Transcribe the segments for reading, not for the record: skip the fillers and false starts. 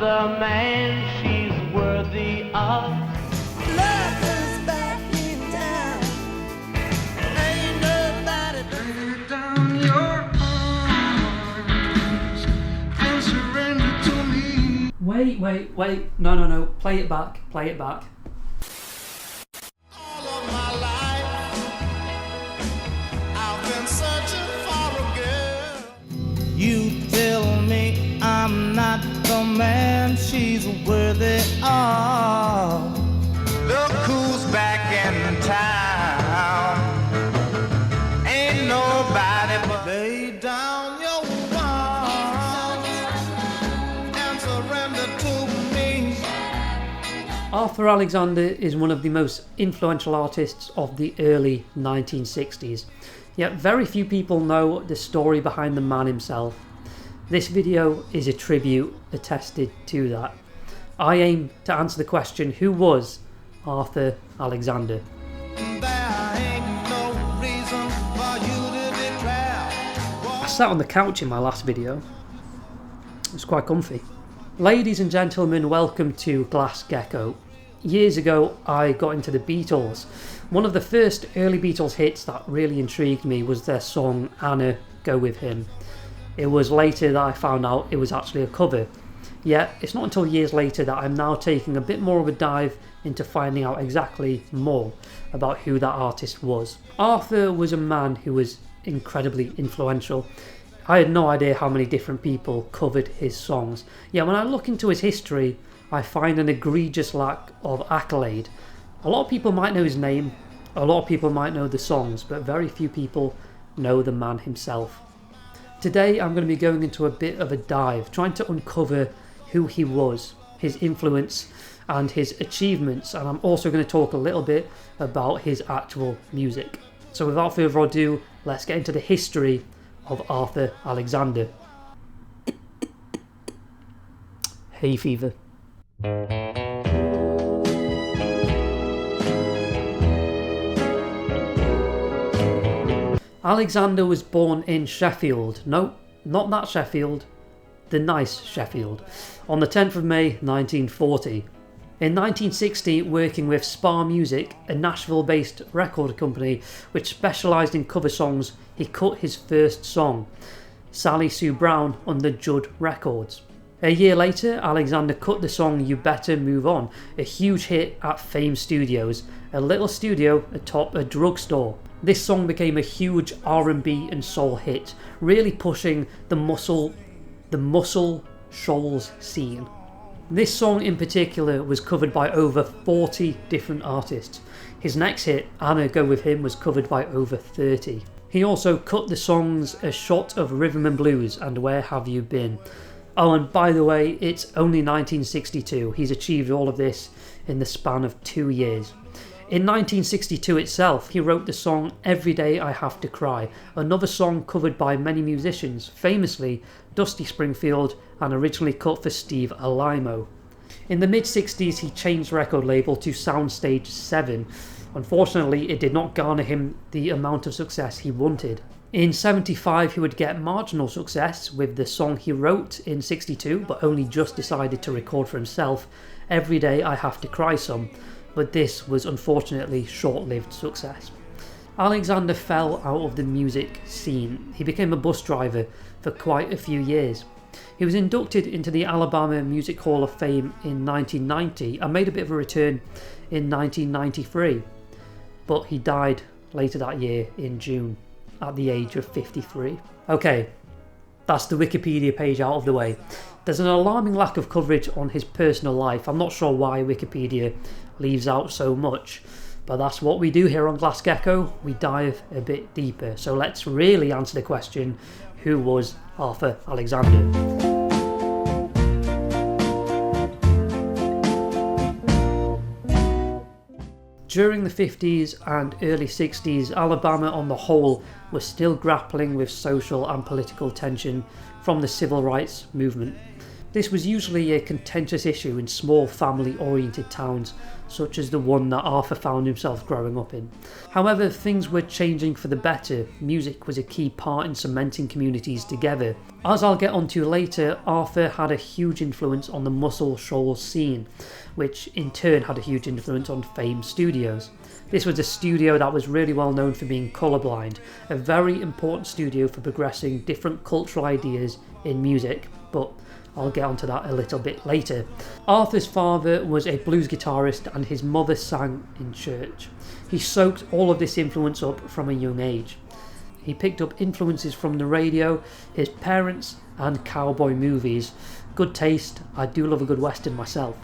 the man she's worthy of. Love is back in town. Ain't nobody lay down your arms and surrender to me. Wait. No. Play it back. All of my life, I've been searching for a girl. You tell me I'm not the man she's worthy of. Look who's back in town. Ain't nobody but lay down your arms and surrender to me. Arthur Alexander is one of the most influential artists of the early 1960s, yet very few people know the story behind the man himself. This video is a tribute attested to that. I aim to answer the question, who was Arthur Alexander? I sat on the couch in my last video. It was quite comfy. Ladies and gentlemen, welcome to Glass Gecko. Years ago I got into the Beatles. One of the first early Beatles hits that really intrigued me was their song Anna, Go With Him. It was later that I found out it was actually a cover. Yet it's not until years later that I'm now taking a bit more of a dive into finding out exactly more about who that artist was. Arthur was a man who was incredibly influential. I had no idea how many different people covered his songs. Yet when I look into his history, I find an egregious lack of accolade. A lot of people might know his name, a lot of people might know the songs, but very few people know the man himself. Today I'm going to be going into a bit of a dive, trying to uncover who he was, his influence and his achievements, and I'm also going to talk a little bit about his actual music. So without further ado, let's get into the history of Arthur Alexander. Hay fever. Alexander was born in Sheffield. No, not that Sheffield. The nice Sheffield. On the 10th of May 1940. In 1960, working with Spar Music, a Nashville-based record company which specialised in cover songs, he cut his first song, Sally Sue Brown, under Judd Records. A year later, Alexander cut the song You Better Move On, a huge hit at Fame Studios, a little studio atop a drugstore. This song became a huge R&B and soul hit, really pushing the Muscle Shoals scene. This song in particular was covered by over 40 different artists. His next hit, Anna, Go With Him, was covered by over 30. He also cut the songs A Shot of Rhythm and Blues and Where Have You Been. Oh, and by the way, it's only 1962. He's achieved all of this in the span of 2 years. In 1962 itself, he wrote the song Every Day I Have to Cry, another song covered by many musicians, famously Dusty Springfield, and originally cut for Steve Alaimo. In the mid-60s, he changed record label to Soundstage 7. Unfortunately, it did not garner him the amount of success he wanted. In 75, he would get marginal success with the song he wrote in 62, but only just decided to record for himself, Every Day I Have to Cry Some, but this was unfortunately short-lived success. Alexander fell out of the music scene. He became a bus driver for quite a few years. He was inducted into the Alabama Music Hall of Fame in 1990 and made a bit of a return in 1993, but he died later that year in June at the age of 53. Okay, that's the Wikipedia page out of the way. There's an alarming lack of coverage on his personal life. I'm not sure why Wikipedia leaves out so much, but that's what we do here on Glass Gecko. We dive a bit deeper. So let's really answer the question, who was Arthur Alexander? During the 50s and early 60s, Alabama on the whole was still grappling with social and political tension from the civil rights movement. This was usually a contentious issue in small family-oriented towns, such as the one that Arthur found himself growing up in. However, things were changing for the better. Music was a key part in cementing communities together. As I'll get onto later, Arthur had a huge influence on the Muscle Shoals scene, which in turn had a huge influence on Fame Studios. This was a studio that was really well known for being colourblind, a very important studio for progressing different cultural ideas in music, but I'll get onto that a little bit later. Arthur's father was a blues guitarist and his mother sang in church. He soaked all of this influence up from a young age. He picked up influences from the radio, his parents, and cowboy movies. Good taste, I do love a good western myself.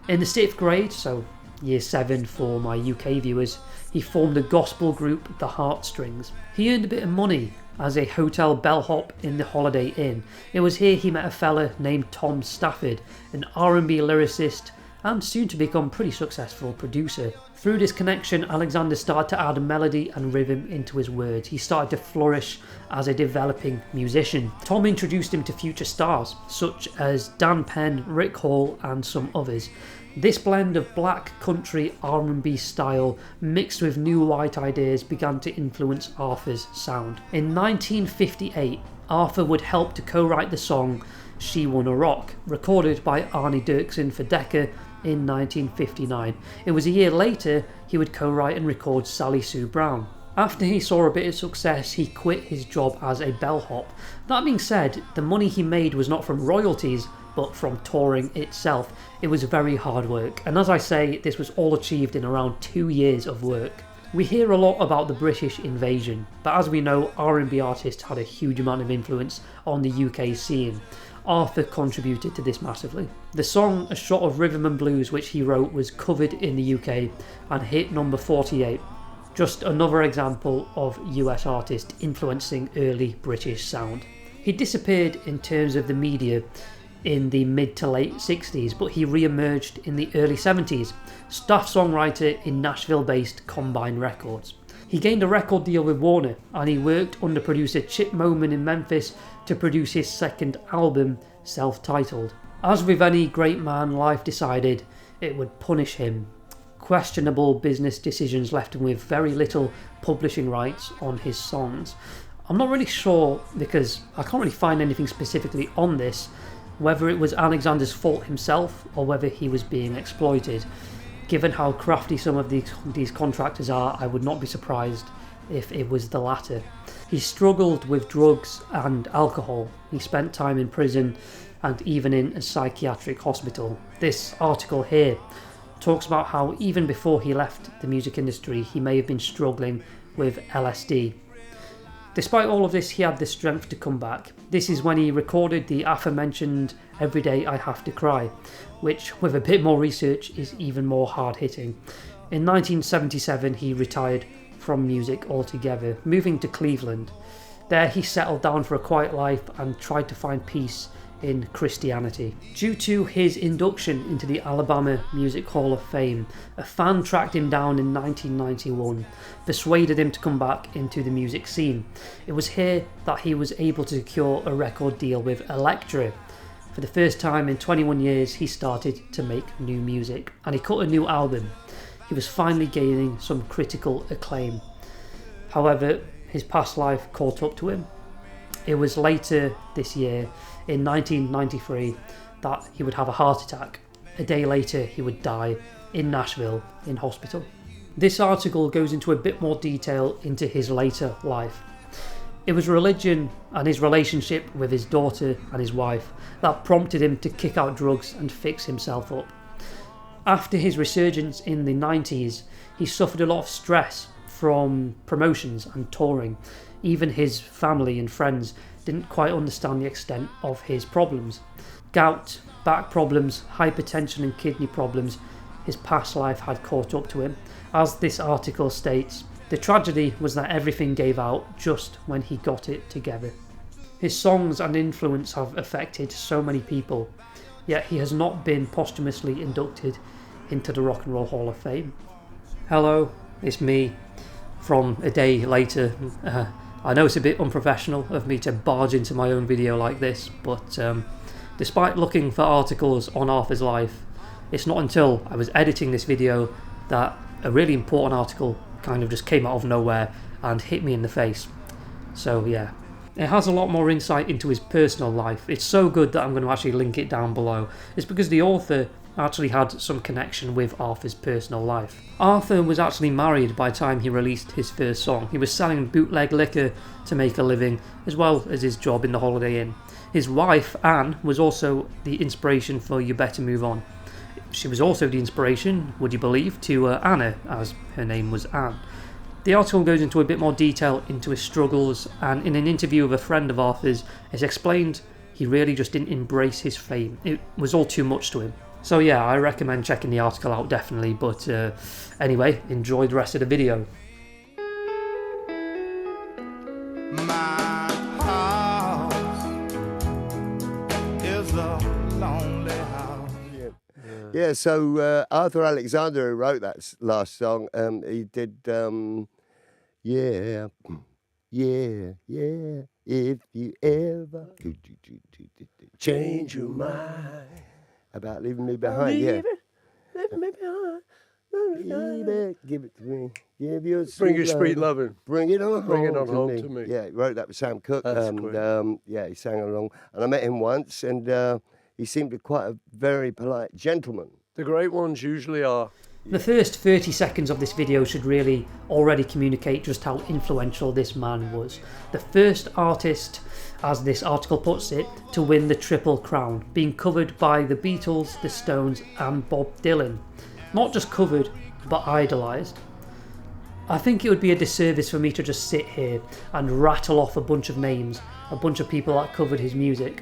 In the 6th grade, so year 7 for my UK viewers, he formed a gospel group, the Heartstrings. He earned a bit of money as a hotel bellhop in the Holiday Inn. It was here he met a fella named Tom Stafford, an R&B lyricist and soon to become pretty successful producer. Through this connection, Alexander started to add melody and rhythm into his words. He started to flourish as a developing musician. Tom introduced him to future stars such as Dan Penn, Rick Hall and some others. This blend of black country R&B style mixed with new white ideas began to influence Arthur's sound. In 1958, Arthur would help to co-write the song She Wanna Rock, recorded by Arnie Dirksen for Decca in 1959. It was a year later he would co-write and record Sally Sue Brown. After he saw a bit of success, he quit his job as a bellhop. That being said, the money he made was not from royalties, but from touring itself. It was very hard work, and as I say, this was all achieved in around 2 years of work. We hear a lot about the British invasion, but as we know, R&B artists had a huge amount of influence on the UK scene. Arthur contributed to this massively. The song A Shot of Rhythm and Blues, which he wrote, was covered in the UK and hit number 48. Just another example of US artists influencing early British sound. He disappeared in terms of the media in the mid to late 60s, but he re-emerged in the early 70s, staff songwriter in Nashville-based Combine Records. He gained a record deal with Warner, and he worked under producer Chip Moman in Memphis to produce his second album, self-titled. As with any great man, life decided it would punish him. Questionable business decisions left him with very little publishing rights on his songs. I'm not really sure, because I can't really find anything specifically on this, whether it was Alexander's fault himself or whether he was being exploited. Given how crafty some of these contractors are, I would not be surprised if it was the latter. He struggled with drugs and alcohol. He spent time in prison and even in a psychiatric hospital. This article here talks about how even before he left the music industry, he may have been struggling with LSD. Despite all of this, he had the strength to come back. This is when he recorded the aforementioned Every Day I Have to Cry, which with a bit more research is even more hard-hitting. In 1977 he retired from music altogether, moving to Cleveland. There he settled down for a quiet life and tried to find peace in Christianity. Due to his induction into the Alabama Music Hall of Fame, a fan tracked him down in 1991, persuaded him to come back into the music scene. It was here that he was able to secure a record deal with Elektra. For the first time in 21 years, he started to make new music, and he cut a new album. He was finally gaining some critical acclaim. However, his past life caught up to him. It was later this year, in 1993, that he would have a heart attack. A day later, he would die in Nashville in hospital. This article goes into a bit more detail into his later life. It was religion and his relationship with his daughter and his wife that prompted him to kick out drugs and fix himself up. After his resurgence in the 90s, he suffered a lot of stress from promotions and touring. Even his family and friends didn't quite understand the extent of his problems. Gout, back problems, hypertension and kidney problems, his past life had caught up to him. As this article states, the tragedy was that everything gave out just when he got it together. His songs and influence have affected so many people, yet he has not been posthumously inducted into the Rock and Roll Hall of Fame. Hello, it's me from a day later. I know it's a bit unprofessional of me to barge into my own video like this, but Despite looking for articles on Arthur's life, it's not until I was editing this video that a really important article kind of just came out of nowhere and hit me in the face. So yeah, it has a lot more insight into his personal life. It's so good that I'm going to actually link it down below. It's because the author actually had some connection with Arthur's personal life. Arthur was actually married by the time he released his first song. He was selling bootleg liquor to make a living, as well as his job in the Holiday Inn. His wife, Anne, was also the inspiration for You Better Move On. She was also the inspiration, would you believe, to Anna, as her name was Anne. The article goes into a bit more detail into his struggles, and in an interview with a friend of Arthur's, it's explained he really just didn't embrace his fame. It was all too much to him. So yeah, I recommend checking the article out definitely, but anyway, enjoy the rest of the video. My house is a lonely house. Yeah, so Arthur Alexander, who wrote that last song, he did, yeah, if you ever change your mind about leaving me behind, leaving me behind. Leave it, give it to me. Give your Bring your sweet loving. Bring it on Bring it on home home to me. Yeah, he wrote that with Sam Cooke. That's great. Yeah, he sang along. And I met him once, and he seemed quite a very polite gentleman. The great ones usually are. The first 30 seconds of this video should really already communicate just how influential this man was. The first artist, as this article puts it, to win the Triple Crown, being covered by the Beatles, the Stones and Bob Dylan. Not just covered, but idolised. I think it would be a disservice for me to just sit here and rattle off a bunch of names, a bunch of people that covered his music.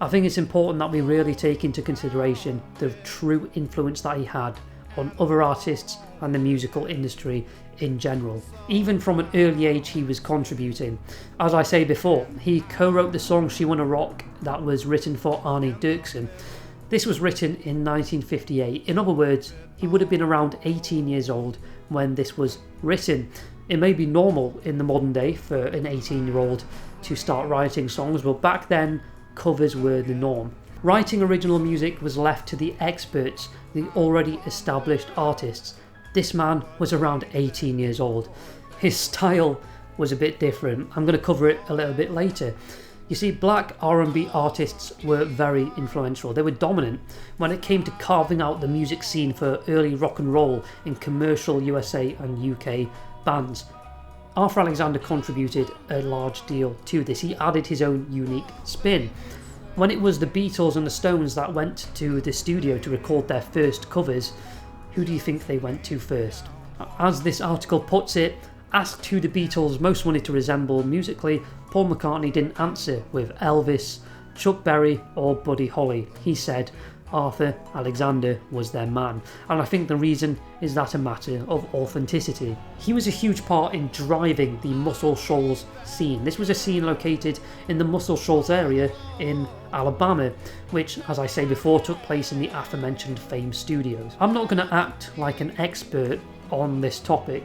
I think it's important that we really take into consideration the true influence that he had on other artists and the musical industry in general. Even from an early age he was contributing. As I say before, he co-wrote the song She Wanna Rock that was written for Arnie Dirksen. This was written in 1958. In other words, he would have been around 18 years old when this was written. It may be normal in the modern day for an 18-year-old to start writing songs, but back then covers were the norm. Writing original music was left to the experts, the already established artists. This man was around 18 years old. His style was a bit different. I'm going to cover it a little bit later. You see, black R&B artists were very influential. They were dominant when it came to carving out the music scene for early rock and roll in commercial USA and UK bands. Arthur Alexander contributed a large deal to this. He added his own unique spin. When it was the Beatles and the Stones that went to the studio to record their first covers, who do you think they went to first? As this article puts it, asked who the Beatles most wanted to resemble musically, Paul McCartney didn't answer with Elvis, Chuck Berry or Buddy Holly. He said Arthur Alexander was their man, and I think the reason is that a matter of authenticity. He was a huge part in driving the Muscle Shoals scene. This was a scene located in the Muscle Shoals area in Alabama, which, as I say before, took place in the aforementioned Fame Studios. I'm not going to act like an expert on this topic.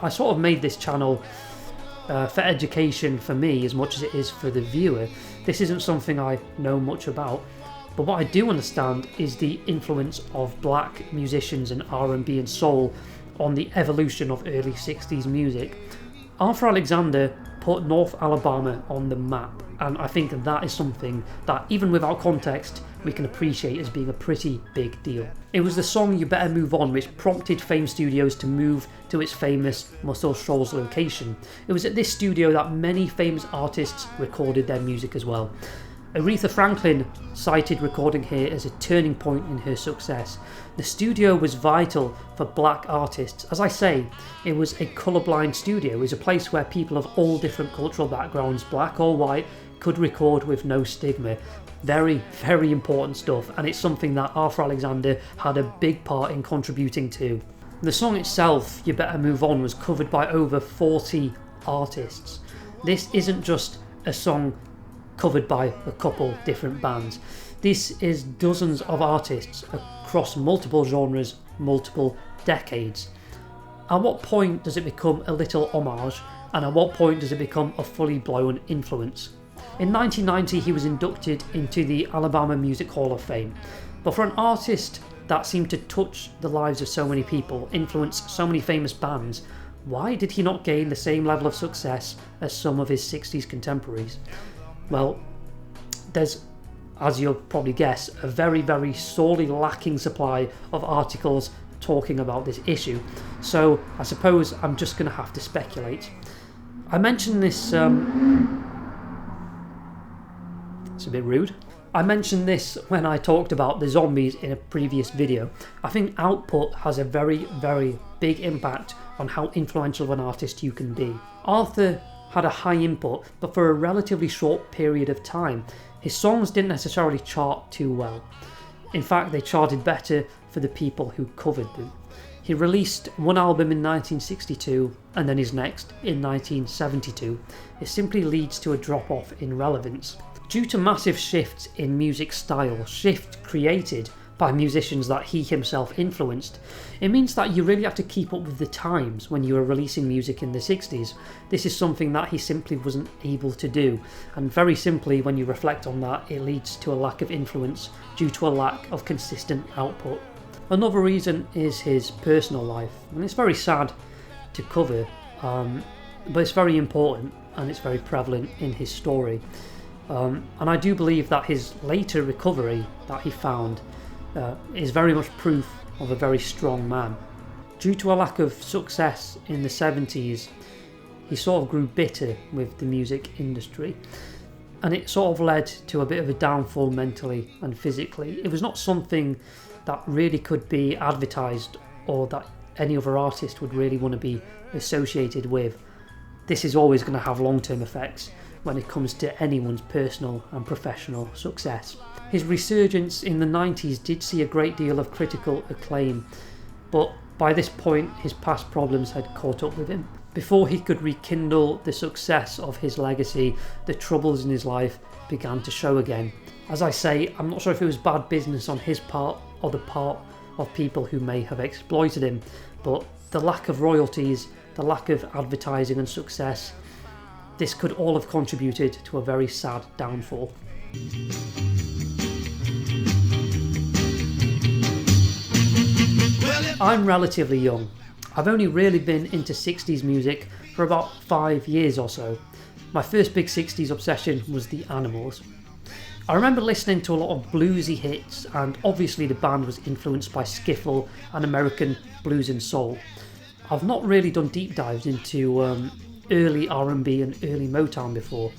I sort of made this channel for education for me as much as it is for the viewer. This isn't something I know much about, but what I do understand is the influence of black musicians and R&B and soul on the evolution of early 60s music. Arthur Alexander put North Alabama on the map, and I think that is something that, even without context, we can appreciate as being a pretty big deal. It was the song You Better Move On which prompted Fame Studios to move to its famous Muscle Shoals location. It was at this studio that many famous artists recorded their music as well. Aretha Franklin cited recording here as a turning point in her success. The studio was vital for black artists. As I say, it was a colourblind studio. It was a place where people of all different cultural backgrounds, black or white, could record with no stigma. Very, very important stuff, and it's something that Arthur Alexander had a big part in contributing to. The song itself, You Better Move On, was covered by over 40 artists. This isn't just a song covered by a couple different bands. This is dozens of artists across multiple genres, multiple decades. At what point does it become a little homage, and at what point does it become a fully blown influence? In 1990 he was inducted into the Alabama Music Hall of Fame, but for an artist that seemed to touch the lives of so many people, influence so many famous bands, why did he not gain the same level of success as some of his 60s contemporaries? Well, there's, as you'll probably guess, a very, very sorely lacking supply of articles talking about this issue, so I suppose I'm just going to have to speculate. I mentioned this, it's a bit rude. I mentioned this when I talked about the Zombies in a previous video. I think output has a very, very big impact on how influential of an artist you can be. Arthur had a high input, but for a relatively short period of time. His songs didn't necessarily chart too well. In fact, they charted better for the people who covered them. He released one album in 1962 and then his next in 1972. It simply leads to a drop-off in relevance. Due to massive shifts in music style, shift created by musicians that he himself influenced, it means that you really have to keep up with the times when you are releasing music in the 60s. This is something that he simply wasn't able to do, and very simply, when you reflect on that, it leads to a lack of influence due to a lack of consistent output. Another reason is his personal life, and it's very sad to cover, but it's very important and it's very prevalent in his story. And I do believe that his later recovery that he found is very much proof of a very strong man. Due to a lack of success in the 70s, he sort of grew bitter with the music industry, and it sort of led to a bit of a downfall mentally and physically. It was not something that really could be advertised or that any other artist would really want to be associated with. This is always going to have long-term effects when it comes to anyone's personal and professional success. His resurgence in the 90s did see a great deal of critical acclaim, but by this point his past problems had caught up with him. Before he could rekindle the success of his legacy, the troubles in his life began to show again. As I say, I'm not sure if it was bad business on his part or the part of people who may have exploited him, but the lack of royalties, the lack of advertising and success, this could all have contributed to a very sad downfall. I'm relatively young. I've only really been into 60s music for about 5 years or so. My first big 60s obsession was the Animals. I remember listening to a lot of bluesy hits, and obviously the band was influenced by skiffle and American blues and soul. I've not really done deep dives into early R&B and early Motown before,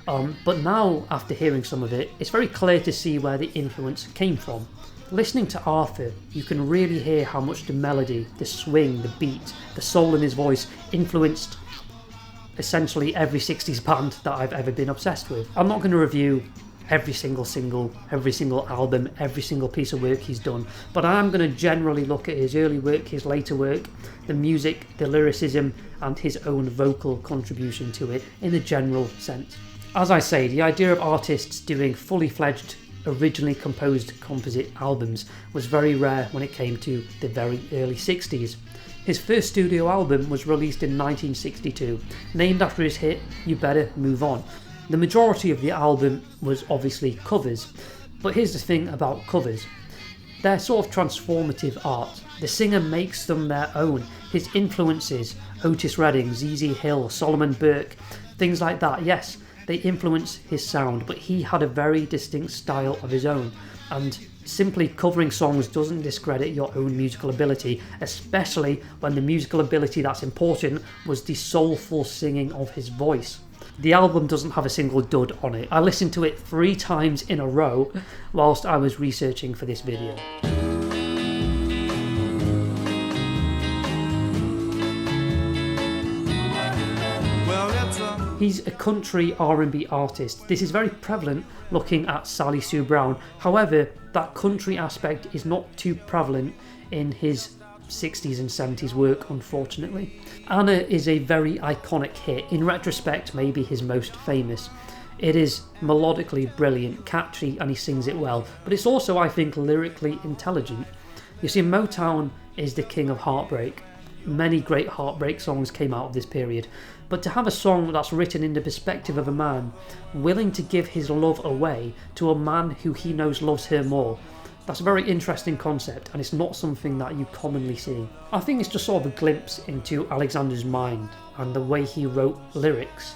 but now after hearing some of it, it's very clear to see where the influence came from. Listening to Arthur, you can really hear how much the melody, the swing, the beat, the soul in his voice influenced essentially every 60s band that I've ever been obsessed with. I'm not going to review every single single, every single album, every single piece of work he's done, but I am going to generally look at his early work, his later work, the music, the lyricism, and his own vocal contribution to it in a general sense. As I say, the idea of artists doing fully fledged, originally composed composite albums was very rare when it came to the very early 60s. His first studio album was released in 1962, named after his hit You Better Move On. The majority of the album was obviously covers, but here's the thing about covers. They're sort of transformative art. The singer makes them their own. His influences, Otis Redding, ZZ Hill, Solomon Burke, things like that, yes, they influence his sound, but he had a very distinct style of his own, and simply covering songs doesn't discredit your own musical ability, especially when the musical ability that's important was the soulful singing of his voice. The album doesn't have a single dud on it. I listened to it 3 times in a row whilst I was researching for this video. He's a country R&B artist. This is very prevalent looking at Sally Sue Brown. However, that country aspect is not too prevalent in his 60s and 70s work, unfortunately. Anna is a very iconic hit, in retrospect maybe his most famous. It is melodically brilliant, catchy, and he sings it well, but it's also, I think, lyrically intelligent. You see, Motown is the king of heartbreak. many great heartbreak songs came out of this period, but to have a song that's written in the perspective of a man willing to give his love away to a man who he knows loves her more, that's a very interesting concept, and it's not something that you commonly see. I think it's just sort of a glimpse into Alexander's mind and the way he wrote lyrics.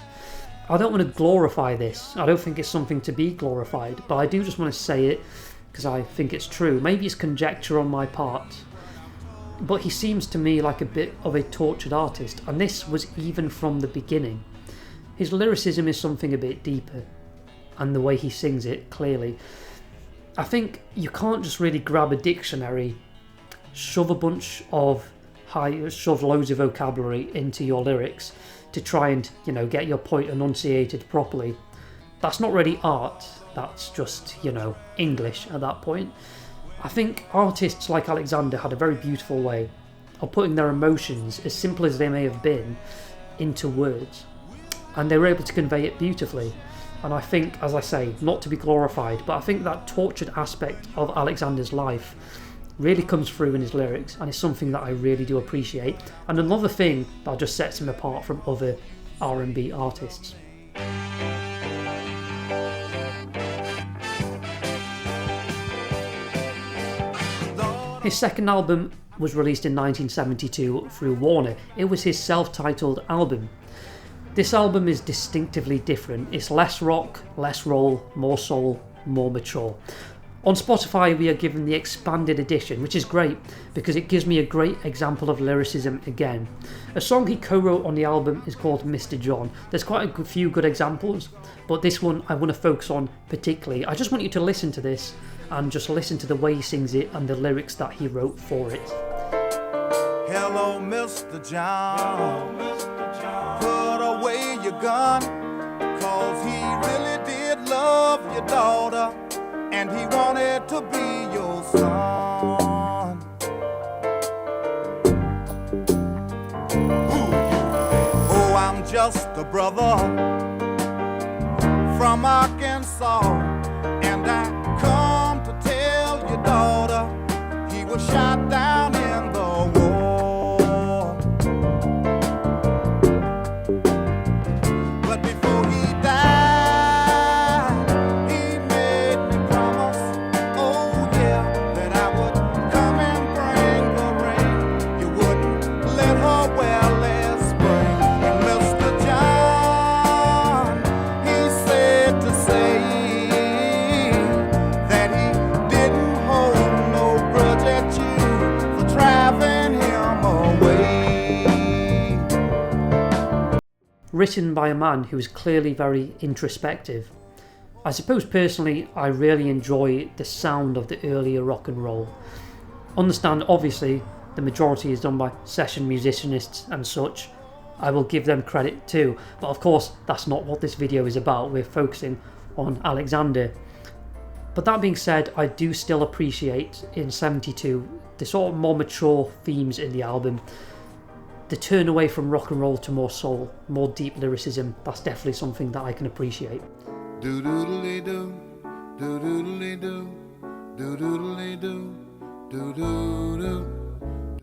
I don't want to glorify this, I don't think it's something to be glorified, but I do just want to say it because I think it's true. Maybe it's conjecture on my part, but he seems to me like a bit of a tortured artist, and this was even from the beginning. His lyricism is something a bit deeper, and the way he sings it, clearly. I think you can't just really grab a dictionary, shove loads of vocabulary into your lyrics to try and, get your point enunciated properly. That's not really art, that's just, English at that point. I think artists like Alexander had a very beautiful way of putting their emotions, as simple as they may have been, into words. And they were able to convey it beautifully. And I think, as I say, not to be glorified, but I think that tortured aspect of Alexander's life really comes through in his lyrics, and it's something that I really do appreciate. And another thing that just sets him apart from other R&B artists. His second album was released in 1972 through Warner. It was his self-titled album. This album is distinctively different. It's less rock, less roll, more soul, more mature. On Spotify we are given the expanded edition, which is great because it gives me a great example of lyricism again. A song he co-wrote on the album is called Mr. John. There's quite a few good examples, but this one I want to focus on particularly. I just want you to listen to this and just listen to the way he sings it and the lyrics that he wrote for it. Hello, Mr. John. Put away your gun, 'cause he really did love your daughter, and he wanted to be your son. Oh, I'm just a brother from Arkansas, and I come to tell your daughter he was shot down in the war. But before he died, he made me promise, oh yeah, that I would come and bring the rain. You wouldn't let her wear last spring. And Mr. John, he said to say that he didn't hold no grudge at you for driving him away. Written by a man who is clearly very introspective. I suppose personally I really enjoy the sound of the earlier rock and roll. Understand obviously the majority is done by session musicianists and such. I will give them credit too, but of course that's not what this video is about. We're focusing on Alexander. But that being said, I do still appreciate in 72 the sort of more mature themes in the album. The turn away from rock and roll to more soul, more deep lyricism, that's definitely something that I can appreciate. Do-doodly-doo, do-doodly-doo, do-doodly-doo, do-doo-doo.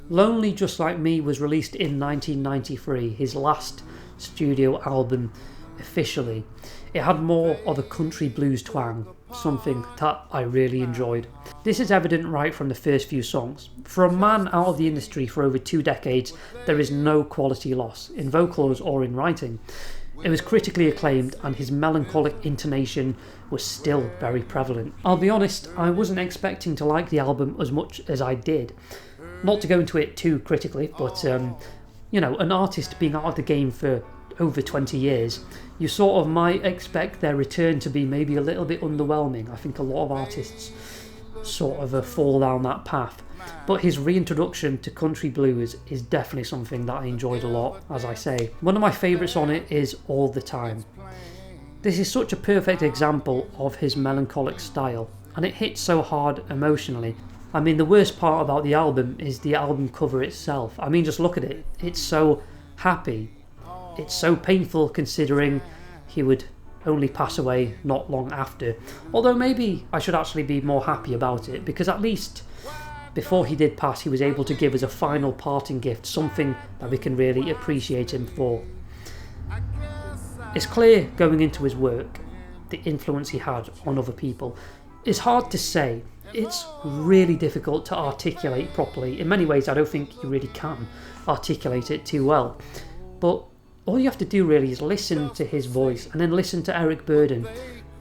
Lonely Just Like Me was released in 1993, his last studio album officially. It had more of a country blues twang, something that I really enjoyed. This is evident right from the first few songs. For a man out of the industry for over 2 decades, there is no quality loss, in vocals or in writing. It was critically acclaimed and his melancholic intonation was still very prevalent. I'll be honest, I wasn't expecting to like the album as much as I did. Not to go into it too critically, but an artist being out of the game for over 20 years, you sort of might expect their return to be maybe a little bit underwhelming. I think a lot of artists sort of fall down that path. But his reintroduction to country blues is definitely something that I enjoyed a lot, as I say. One of my favourites on it is All the Time. This is such a perfect example of his melancholic style, and it hits so hard emotionally. I mean, the worst part about the album is the album cover itself. I mean, just look at it. It's so happy. It's so painful considering he would only pass away not long after. Although maybe I should actually be more happy about it, because at least before he did pass, he was able to give us a final parting gift, something that we can really appreciate him for. It's clear going into his work, the influence he had on other people. It's hard to say. It's really difficult to articulate properly. In many ways, I don't think you really can articulate it too well. But all you have to do really is listen to his voice, and then listen to Eric Burdon,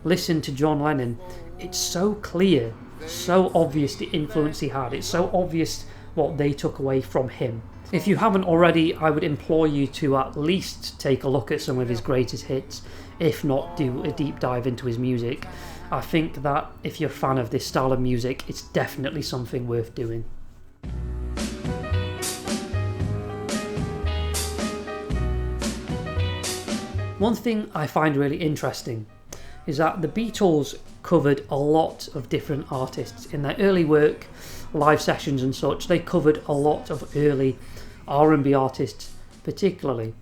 listen to John Lennon. It's so clear, so obvious the influence he had. It's so obvious what they took away from him. If you haven't already, I would implore you to at least take a look at some of his greatest hits, if not do a deep dive into his music. I think that if you're a fan of this style of music, it's definitely something worth doing. One thing I find really interesting is that the Beatles covered a lot of different artists. In their early work, live sessions and such, they covered a lot of early R&B artists particularly.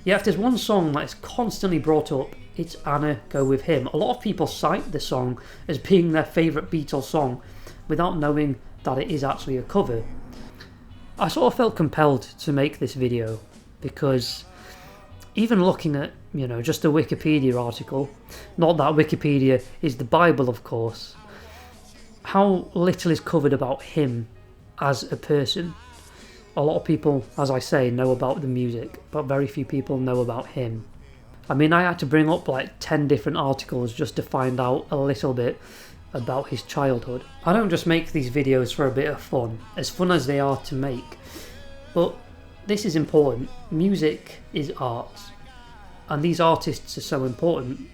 Yet if there's one song that is constantly brought up, it's Anna, Go With Him. A lot of people cite the song as being their favourite Beatles song without knowing that it is actually a cover. I sort of felt compelled to make this video because even looking at, just a Wikipedia article, not that Wikipedia is the Bible of course, how little is covered about him as a person. A lot of people, as I say, know about the music, but very few people know about him. I mean, I had to bring up like 10 different articles just to find out a little bit about his childhood. I don't just make these videos for a bit of fun, as fun as they are to make, but this is important. Music is art, and these artists are so important.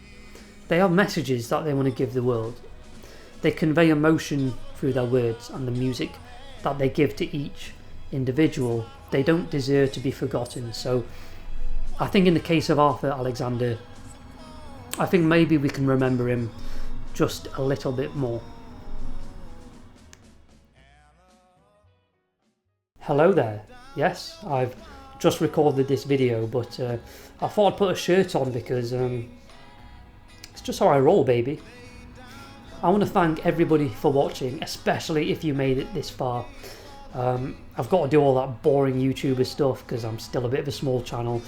They have messages that they want to give the world. They convey emotion through their words and the music that they give to each individual. They don't deserve to be forgotten. So I think in the case of Arthur Alexander, I think maybe we can remember him just a little bit more. Hello there. Yes, I've just recorded this video, but I thought I'd put a shirt on because it's just how I roll, baby. I want to thank everybody for watching, especially if you made it this far. I've got to do all that boring YouTuber stuff because I'm still a bit of a small channel.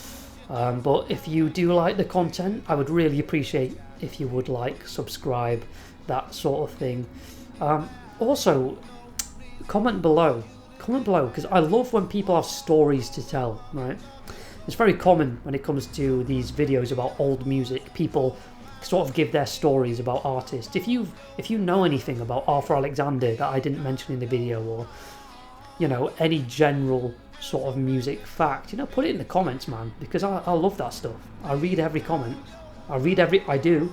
But if you do like the content, I would really appreciate if you would like, subscribe, that sort of thing. Also, comment below because I love when people have stories to tell, right? It's very common when it comes to these videos about old music. People sort of give their stories about artists. If you know anything about Arthur Alexander that I didn't mention in the video, or any general sort of music fact, put it in the comments, man, because I love that stuff. I read every comment. I do.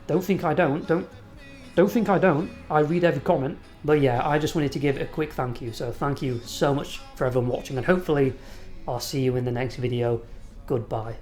Don't think I don't. Don't think I don't. I read every comment. But yeah, I just wanted to give a quick thank you. So thank you so much for everyone watching, and hopefully I'll see you in the next video. Goodbye.